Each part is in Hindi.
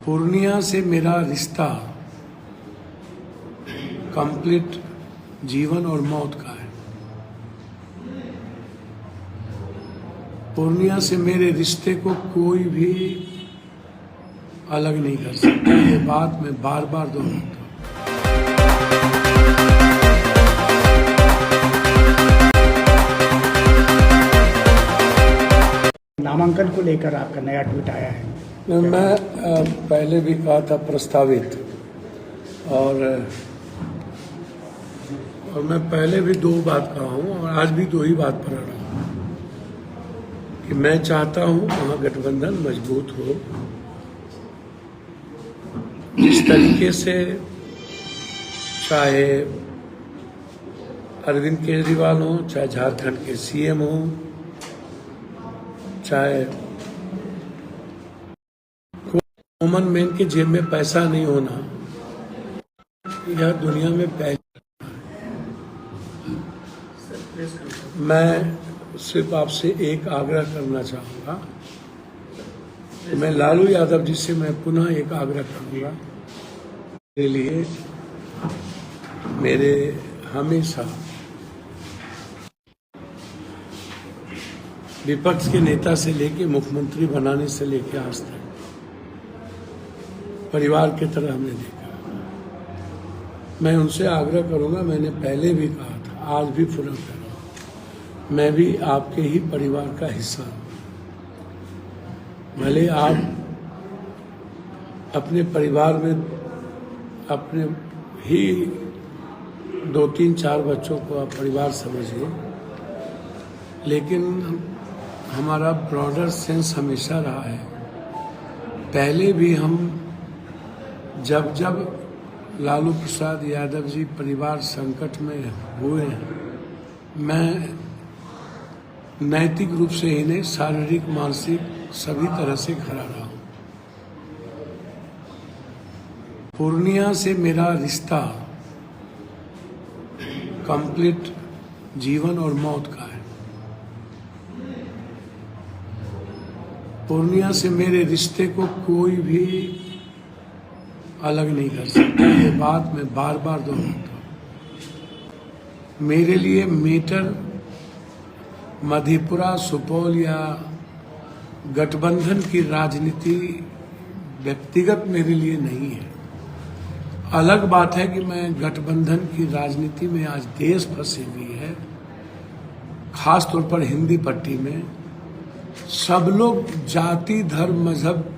पूर्णिया से मेरा रिश्ता कंप्लीट जीवन और मौत का है। पूर्णिया से मेरे रिश्ते को कोई भी अलग नहीं कर सकता। ये बात मैं बार बार दोहराता हूँ। नामांकन को लेकर आपका नया ट्वीट आया है। मैं पहले भी कहा था प्रस्तावित, और मैं पहले भी दो बात कहा हूँ और आज भी दो ही बात पर रहा हूँ कि मैं चाहता हूँ वहाँ गठबंधन मजबूत हो। जिस तरीके से चाहे अरविंद केजरीवाल हो, चाहे झारखंड के सीएम हो, चाहे कॉमन मैन के जेब में पैसा नहीं होना, यह दुनिया में पहले। मैं सिर्फ आपसे एक आग्रह करना चाहूँगा। मैं लालू यादव जी से मैं पुनः एक आग्रह करूँगा। मेरे लिए मेरे हमेशा विपक्ष के नेता से लेके मुख्यमंत्री बनाने से लेके आज तक परिवार की तरह हमने देखा। मैं उनसे आग्रह करूंगा, मैंने पहले भी कहा था, आज भी पूरा कर रहा हूं, मैं भी आपके ही परिवार का हिस्सा हूं। भले आप अपने परिवार में अपने ही 2-3-4 बच्चों को आप परिवार समझिए, लेकिन हमारा ब्रॉडर सेंस हमेशा रहा है। पहले भी हम जब लालू प्रसाद यादव जी परिवार संकट में हुए हैं, मैं नैतिक रूप से ही नहीं, शारीरिक मानसिक सभी तरह से खड़ा रहा हूं। पूर्णिया से मेरा रिश्ता कंप्लीट जीवन और मौत का है। पूर्णिया से मेरे रिश्ते को कोई भी अलग नहीं कर सकता। ये बात मैं बार बार दोहराता हूँ। मेरे लिए मेटर मधेपुरा, सुपौल या गठबंधन की राजनीति व्यक्तिगत मेरे लिए नहीं है। अलग बात है कि मैं गठबंधन की राजनीति में आज देश फंसी हुई है, खास तौर पर हिंदी पट्टी में। सब लोग जाति, धर्म, मजहब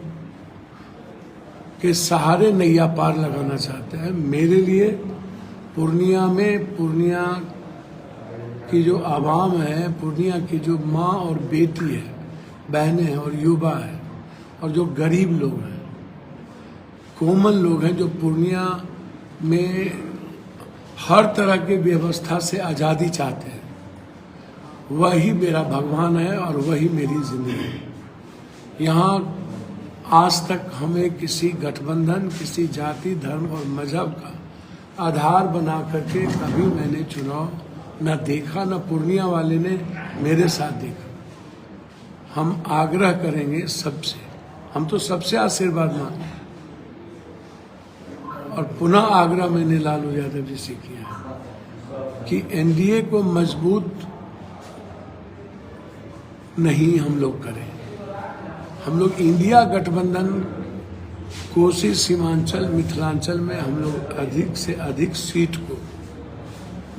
के सहारे नैया पार लगाना चाहते हैं। मेरे लिए पूर्णिया में, पूर्णिया की जो आवाम है, पूर्णिया की जो माँ और बेटी है, बहनें हैं और युवा है, और जो गरीब लोग हैं, कॉमन लोग हैं, जो पूर्णिया में हर तरह की व्यवस्था से आज़ादी चाहते हैं, वही मेरा भगवान है और वही मेरी जिंदगी है। यहाँ आज तक हमें किसी गठबंधन, किसी जाति, धर्म और मजहब का आधार बना करके कभी मैंने चुनाव न देखा, न पूर्णिया वाले ने मेरे साथ देखा। हम आग्रह करेंगे सबसे, हम तो सबसे आशीर्वाद मांगे, और पुनः आग्रह मैंने लालू यादव जी से किया है कि एनडीए को मजबूत नहीं हम लोग करें। हम लोग इंडिया गठबंधन कोसी, सीमांचल, मिथिलांचल में हम लोग अधिक से अधिक सीट को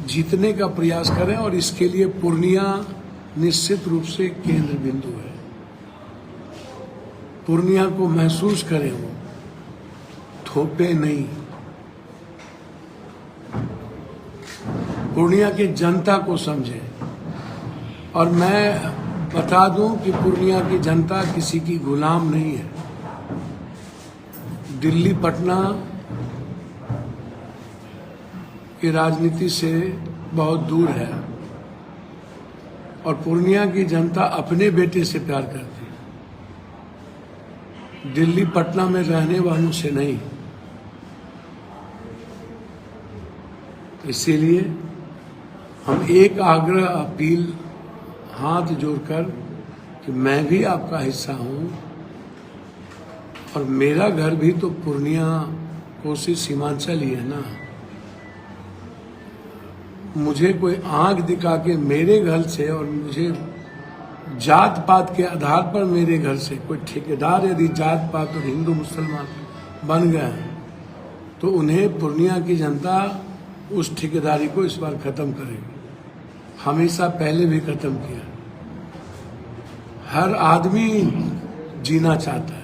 जीतने का प्रयास करें, और इसके लिए पूर्णिया निश्चित रूप से केंद्र बिंदु है। पूर्णिया को महसूस करें, वो थोपे नहीं। पूर्णिया की जनता को समझें। और मैं बता दूं कि पूर्णिया की जनता किसी की गुलाम नहीं है। दिल्ली, पटना की राजनीति से बहुत दूर है, और पूर्णिया की जनता अपने बेटे से प्यार करती है, दिल्ली, पटना में रहने वालों से नहीं। इसीलिए हम एक आग्रह, अपील हाथ जोड़कर कि मैं भी आपका हिस्सा हूं, और मेरा घर भी तो पूर्णिया कोसी सीमांचल ही है ना। मुझे कोई आंख दिखा के मेरे घर से और मुझे जात पात के आधार पर मेरे घर से कोई ठेकेदार यदि जात पात और हिंदू मुसलमान बन गए तो उन्हें पूर्णिया की जनता उस ठेकेदारी को इस बार खत्म करेगी। हमेशा पहले भी खत्म किया। हर आदमी जीना चाहता है।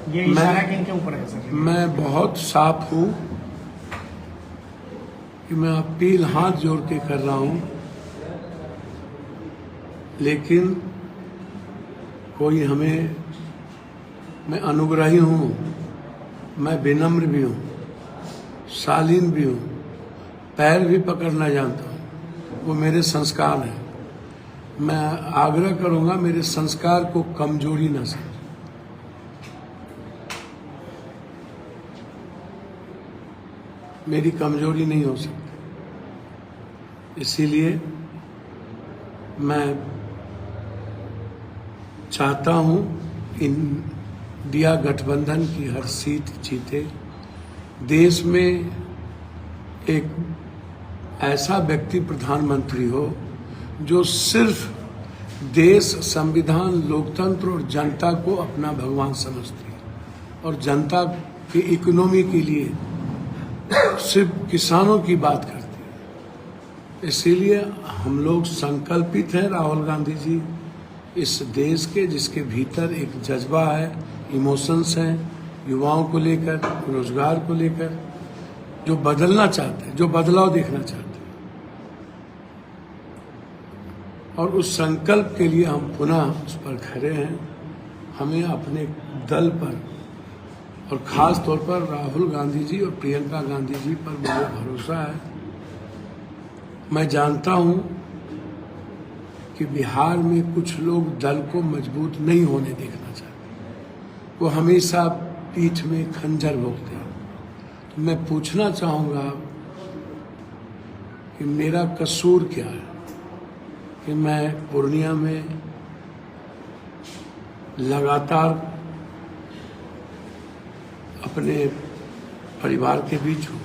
ये इशारा किनके ऊपर है सर? मैं बहुत साफ हूं कि मैं अपील हाथ जोड़ के कर रहा हूं, लेकिन कोई हमें, मैं अनुग्रही हूं, मैं विनम्र भी हूं, शालीन भी हूं, पैर भी पकड़ना जानता हूं, वो मेरे संस्कार हैं। मैं आग्रह करूंगा मेरे संस्कार को कमजोरी न समझें। मेरी कमजोरी नहीं हो सकती। इसीलिए मैं चाहता हूं इंडिया गठबंधन की हर सीट जीते। देश में एक ऐसा व्यक्ति प्रधानमंत्री हो जो सिर्फ देश, संविधान, लोकतंत्र और जनता को अपना भगवान समझती है और जनता की इकोनॉमी के लिए सिर्फ किसानों की बात करती है। इसीलिए हम लोग संकल्पित हैं, राहुल गांधी जी, इस देश के जिसके भीतर एक जज्बा है, इमोशंस हैं, युवाओं को लेकर, रोजगार को लेकर, जो बदलना चाहते हैं, जो बदलाव देखना चाहते हैं। और उस संकल्प के लिए हम पुनः उस पर खड़े हैं। हमें अपने दल पर और खास तौर पर राहुल गांधी जी और प्रियंका गांधी जी पर मुझे भरोसा है। मैं जानता हूं कि बिहार में कुछ लोग दल को मजबूत नहीं होने देखना चाहते। वो हमेशा पीठ में खंजर भोंकते हैं। तो मैं पूछना चाहूँगा कि मेरा कसूर क्या है कि मैं पूर्णिया में लगातार अपने परिवार के बीच हूँ,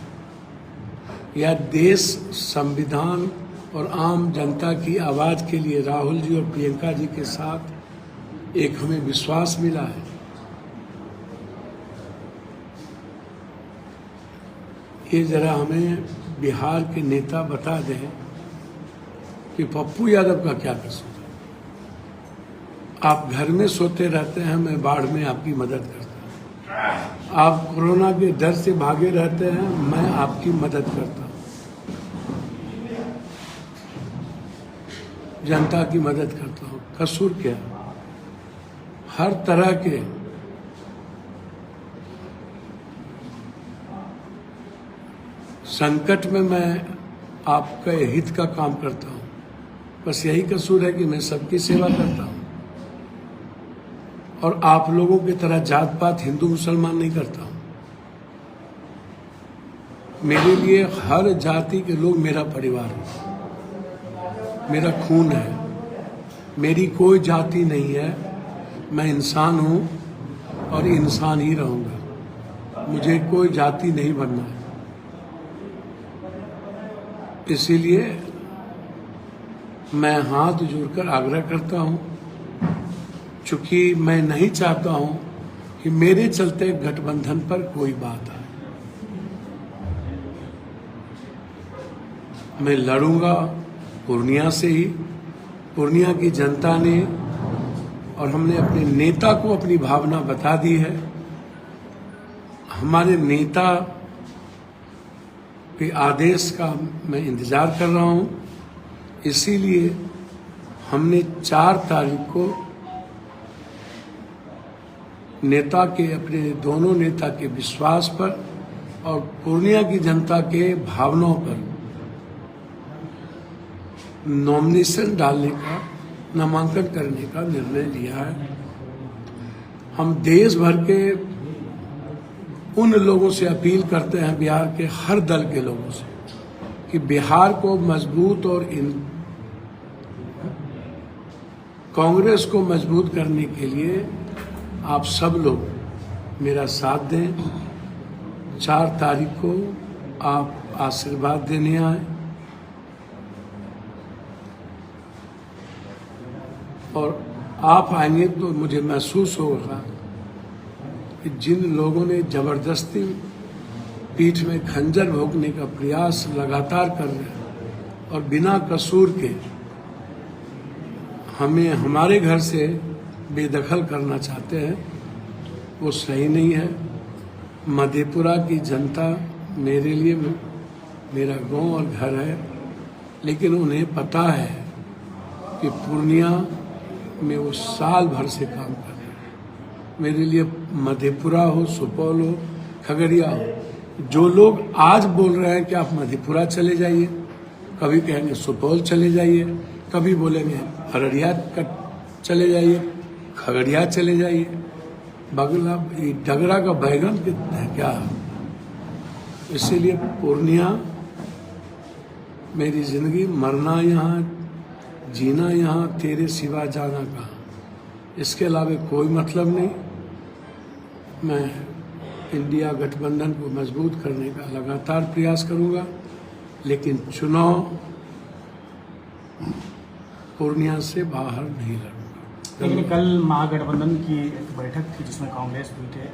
या देश, संविधान और आम जनता की आवाज़ के लिए राहुल जी और प्रियंका जी के साथ एक हमें विश्वास मिला है। ये जरा हमें बिहार के नेता बता दें कि पप्पू यादव का क्या कसूर है। आप घर में सोते रहते हैं, मैं बाढ़ में आपकी मदद करता हूँ। आप कोरोना के डर से भागे रहते हैं, मैं आपकी मदद करता हूँ। जनता की मदद करता हूँ। कसूर क्या? हर तरह के संकट में मैं आपके हित का काम करता हूँ। बस यही कसूर है कि मैं सबकी सेवा करता हूँ और आप लोगों की तरह जात पात, हिंदू मुसलमान नहीं करता हूँ। मेरे लिए हर जाति के लोग मेरा परिवार है, मेरा खून है। मेरी कोई जाति नहीं है। मैं इंसान हूँ और इंसान ही रहूँगा। मुझे कोई जाति नहीं बनना है। इसीलिए मैं हाथ जोड़कर आग्रह करता हूँ, चूंकि मैं नहीं चाहता हूँ कि मेरे चलते गठबंधन पर कोई बात आए। मैं लड़ूंगा पूर्णिया से ही। पूर्णिया की जनता ने और हमने अपने नेता को अपनी भावना बता दी है। हमारे नेता के आदेश का मैं इंतजार कर रहा हूं। इसीलिए हमने 4 तारीख को नेता के, अपने दोनों नेता के विश्वास पर और पूर्णिया की जनता के भावनाओं पर नॉमिनेशन डालने का, नामांकन करने का निर्णय लिया है। हम देश भर के उन लोगों से अपील करते हैं, बिहार के हर दल के लोगों से, कि बिहार को मजबूत और कांग्रेस को मजबूत करने के लिए आप सब लोग मेरा साथ दें। 4 तारीख को आप आशीर्वाद देने आए और आप आएंगे तो मुझे महसूस होगा कि जिन लोगों ने जबरदस्ती पीठ में खंजर भोंकने का प्रयास लगातार कर रहे हैं और बिना कसूर के हमें हमारे घर से बेदखल करना चाहते हैं, वो सही नहीं है। मधेपुरा की जनता मेरे लिए मेरा गांव और घर है, लेकिन उन्हें पता है कि पूर्णिया में वो साल भर से काम कर रहे हैं। मेरे लिए मधेपुरा हो, सुपौल हो, खगड़िया हो, जो लोग आज बोल रहे हैं कि आप मधेपुरा चले जाइए, कभी कहेंगे सुपौल चले जाइए, कभी बोलेंगे अररिया चले जाइए, खगड़िया चले जाइए, बगला डगरा का बैगन कितना है क्या। इसीलिए पूर्णिया मेरी जिंदगी, मरना यहाँ, जीना यहाँ, तेरे सिवा जाना कहाँ, इसके अलावा कोई मतलब नहीं। मैं इंडिया गठबंधन को मजबूत करने का लगातार प्रयास करूंगा, लेकिन चुनाव पूर्णिया से बाहर नहीं लड़ूंगा। लेकिन कल महागठबंधन की एक बैठक थी जिसमें कांग्रेस भी थे,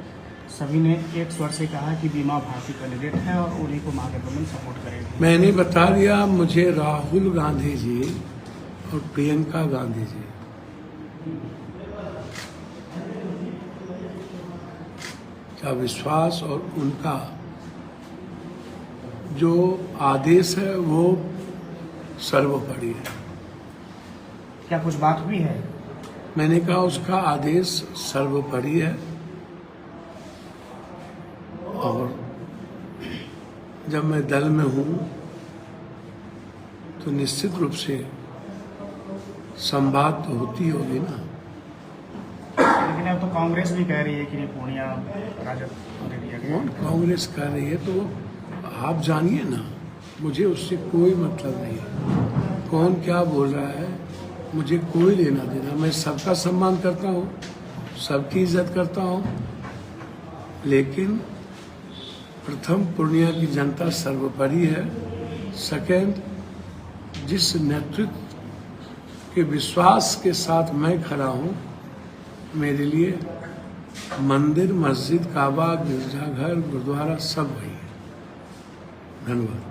सभी ने एक स्वर से कहा कि बीमा भारती कैंडिडेट है और उन्हीं को महागठबंधन सपोर्ट करेगी। मैंने बता दिया, मुझे राहुल गांधी जी और प्रियंका गांधी जी का विश्वास और उनका जो आदेश है वो सर्वोपरि है। क्या कुछ बात हुई है? मैंने कहा उसका आदेश सर्वोपरि है और जब मैं दल में हूं तो निश्चित रूप से संवाद तो होती होगी ना। लेकिन अब तो कांग्रेस भी कह रही है कि पूर्णिया राजद को दे दिया गया। कौन कांग्रेस कह रही है तो आप जानिए ना, मुझे उससे कोई मतलब नहीं है। कौन क्या बोल रहा है मुझे कोई लेना देना। मैं सबका सम्मान करता हूँ, सबकी इज्जत करता हूँ, लेकिन प्रथम पूर्णिया की जनता सर्वोपरि है। सेकेंड, जिस नेतृत्व के विश्वास के साथ मैं खड़ा हूँ, मेरे लिए मंदिर, मस्जिद, काबा, गिरजाघर, गुरुद्वारा सब वही है। धन्यवाद।